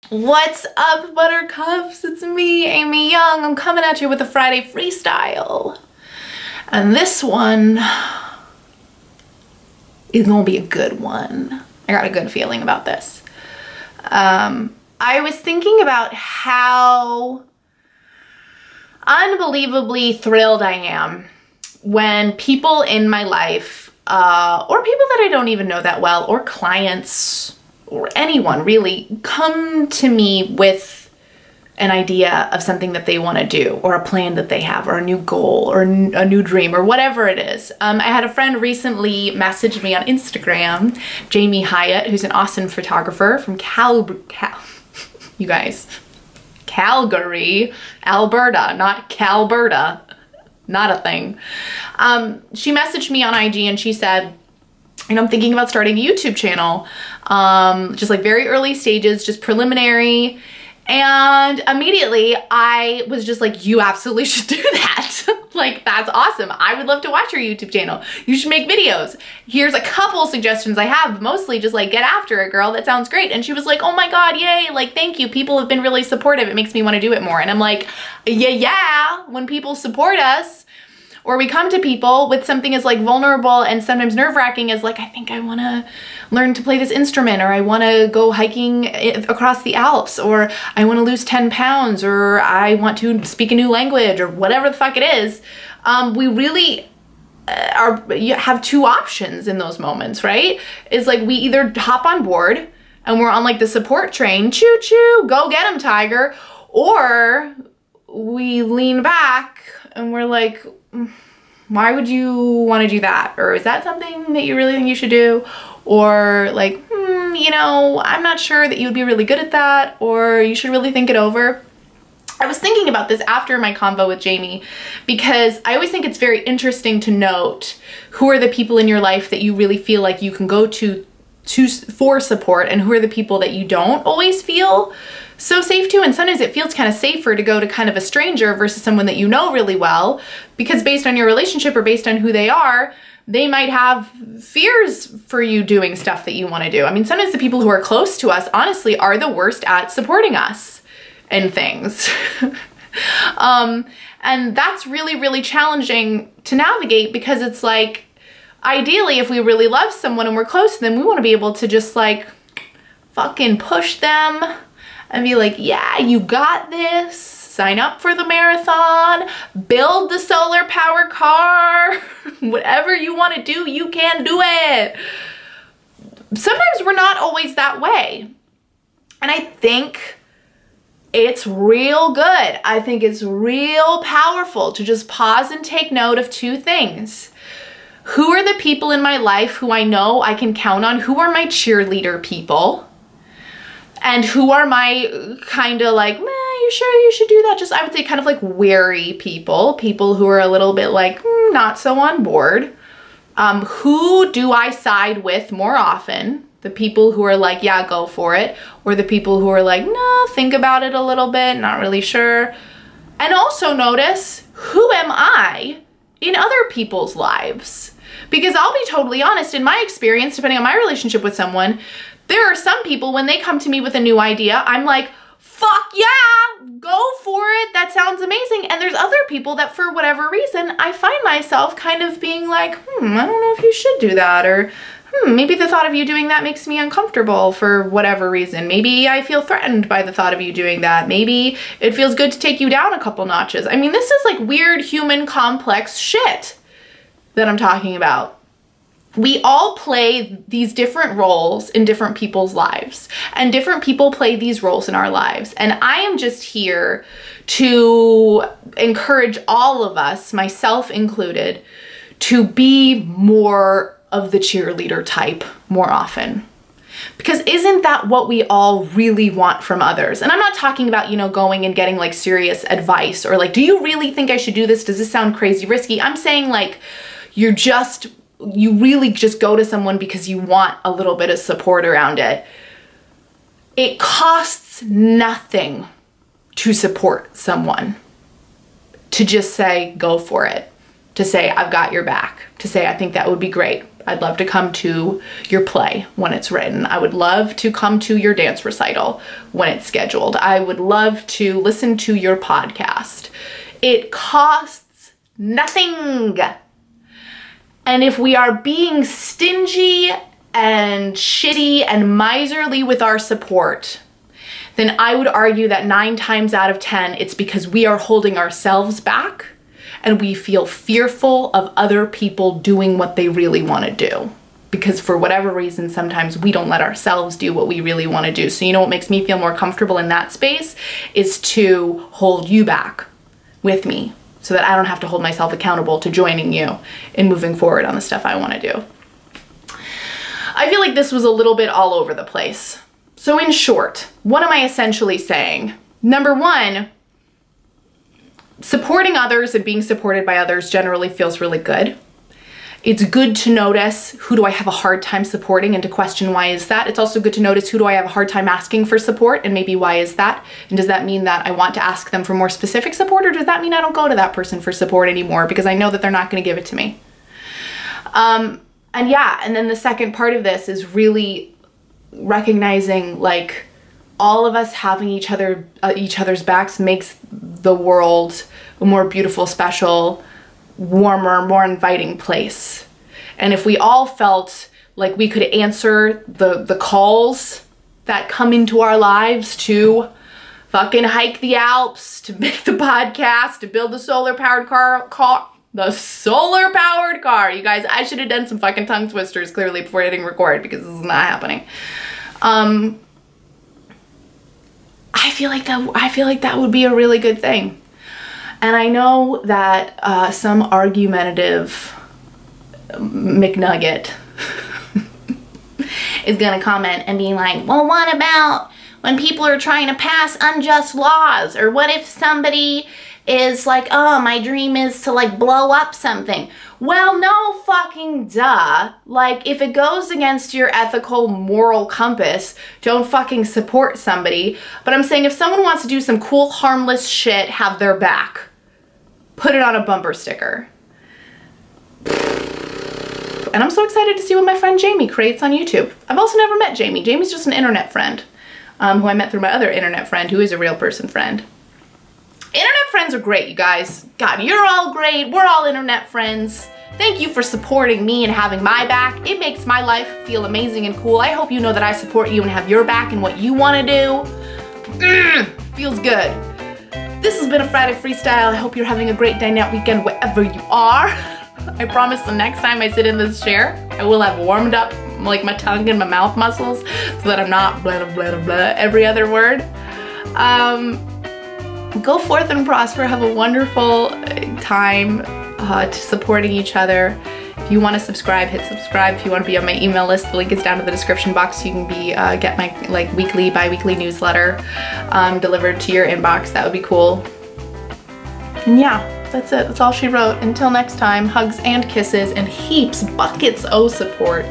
What's up, Buttercups? It's me, Amy Young. I'm coming at you with a Friday freestyle. And this one is gonna be a good one. I got a good feeling about this. I was thinking about how unbelievably thrilled I am when people in my life, or people that I don't even know that well, or clients, or anyone really, come to me with an idea of something that they want to do, or a plan that they have, or a new goal, or a new dream, or whatever it is. I had a friend recently message me on Instagram, Jamie Hyatt, who's an awesome photographer from you guys, Calgary, Alberta, not Calberta, not a thing. She messaged me on IG and she said, I'm thinking about starting a YouTube channel, just like very early stages, just preliminary. And immediately I was just like, you absolutely should do that. Like, that's awesome. I would love to watch your YouTube channel. You should make videos. Here's a couple suggestions I have, mostly just like, get after it, girl. That sounds great. And she was like, oh my God, yay. Like, thank you. People have been really supportive. It makes me want to do it more. And I'm like, yeah, when people support us, or we come to people with something as like vulnerable and sometimes nerve-wracking as like, I think I want to learn to play this instrument, or I want to go hiking across the Alps, or I want to lose 10 pounds, or I want to speak a new language, or whatever the fuck it is. We really you have two options in those moments, right? It's like we either hop on board and we're on like the support train, choo choo, go get 'em, tiger, or we lean back and we're like, why would you want to do that? Or is that something that you really think you should do? Or like, you know, I'm not sure that you would be really good at that, or you should really think it over. I was thinking about this after my convo with Jamie, because I always think it's very interesting to note who are the people in your life that you really feel like you can go to for support, and who are the people that you don't always feel so safe to. And sometimes it feels kind of safer to go to kind of a stranger versus someone that you know really well, because based on your relationship or based on who they are, they might have fears for you doing stuff that you want to do. I mean, sometimes the people who are close to us, honestly, are the worst at supporting us in things. And that's really, really challenging to navigate, because it's like, ideally, if we really love someone and we're close to them, we want to be able to just like fucking push them and be like, yeah, you got this. Sign up for the marathon, build the solar power car, whatever you want to do, you can do it. Sometimes we're not always that way. And I think it's real good. I think it's real powerful to just pause and take note of two things. Who are the people in my life who I know I can count on? Who are my cheerleader people? And who are my kind of like, you sure you should do that? Just, I would say, kind of like wary people. People who are a little bit like, not so on board. Who do I side with more often? The people who are like, yeah, go for it. Or the people who are like, no, think about it a little bit, not really sure. And also notice, who am I in other people's lives? Because I'll be totally honest, in my experience, depending on my relationship with someone, there are some people, when they come to me with a new idea, I'm like, fuck yeah, go for it. That sounds amazing. And there's other people that, for whatever reason, I find myself kind of being like, I don't know if you should do that. Or maybe the thought of you doing that makes me uncomfortable for whatever reason. Maybe I feel threatened by the thought of you doing that. Maybe it feels good to take you down a couple notches. I mean, this is like weird human complex shit that I'm talking about. We all play these different roles in different people's lives, and different people play these roles in our lives. And I am just here to encourage all of us, myself included, to be more of the cheerleader type more often. Because isn't that what we all really want from others? And I'm not talking about, you know, going and getting like serious advice, or like, do you really think I should do this? Does this sound crazy risky? I'm saying like, you really just go to someone because you want a little bit of support around it. It costs nothing to support someone. To just say, go for it. To say, I've got your back. To say, I think that would be great. I'd love to come to your play when it's written. I would love to come to your dance recital when it's scheduled. I would love to listen to your podcast. It costs nothing. And if we are being stingy and shitty and miserly with our support, then I would argue that 9 times out of 10, it's because we are holding ourselves back and we feel fearful of other people doing what they really want to do. Because for whatever reason, sometimes we don't let ourselves do what we really want to do. So you know what makes me feel more comfortable in that space is to hold you back with me so that I don't have to hold myself accountable to joining you in moving forward on the stuff I want to do. I feel like this was a little bit all over the place. So in short, what am I essentially saying? Number one, supporting others and being supported by others generally feels really good. It's good to notice who do I have a hard time supporting and to question why is that. It's also good to notice who do I have a hard time asking for support and maybe why is that? And does that mean that I want to ask them for more specific support, or does that mean I don't go to that person for support anymore because I know that they're not going to give it to me? And then the second part of this is really recognizing like all of us having each other's backs makes the world a more beautiful, special, warmer, more inviting place. And if we all felt like we could answer the calls that come into our lives to fucking hike the Alps, to make the podcast, to build the solar-powered car. The solar-powered car. You guys, I should have done some fucking tongue twisters clearly before hitting record because this is not happening. I feel like that would be a really good thing. And I know that some argumentative McNugget is gonna comment and be like, well, what about when people are trying to pass unjust laws? Or what if somebody is like, oh, my dream is to like blow up something? Well, no fucking duh. Like, if it goes against your ethical, moral compass, don't fucking support somebody. But I'm saying if someone wants to do some cool, harmless shit, have their back. Put it on a bumper sticker. And I'm so excited to see what my friend Jamie creates on YouTube. I've also never met Jamie. Jamie's just an internet friend, who I met through my other internet friend, who is a real person friend. Internet friends are great, you guys. God, you're all great. We're all internet friends. Thank you for supporting me and having my back. It makes my life feel amazing and cool. I hope you know that I support you and have your back in what you want to do. Feels good. This has been a Friday Freestyle. I hope you're having a great day, night, weekend, wherever you are. I promise the next time I sit in this chair, I will have warmed up like my tongue and my mouth muscles so that I'm not blah, blah, blah, blah, every other word. Go forth and prosper. Have a wonderful time to supporting each other. If you want to subscribe, hit subscribe. If you want to be on my email list, the link is down in the description box. You can be get my like weekly, bi-weekly newsletter delivered to your inbox. That would be cool. And yeah, that's it. That's all she wrote. Until next time, hugs and kisses and heaps, buckets of support.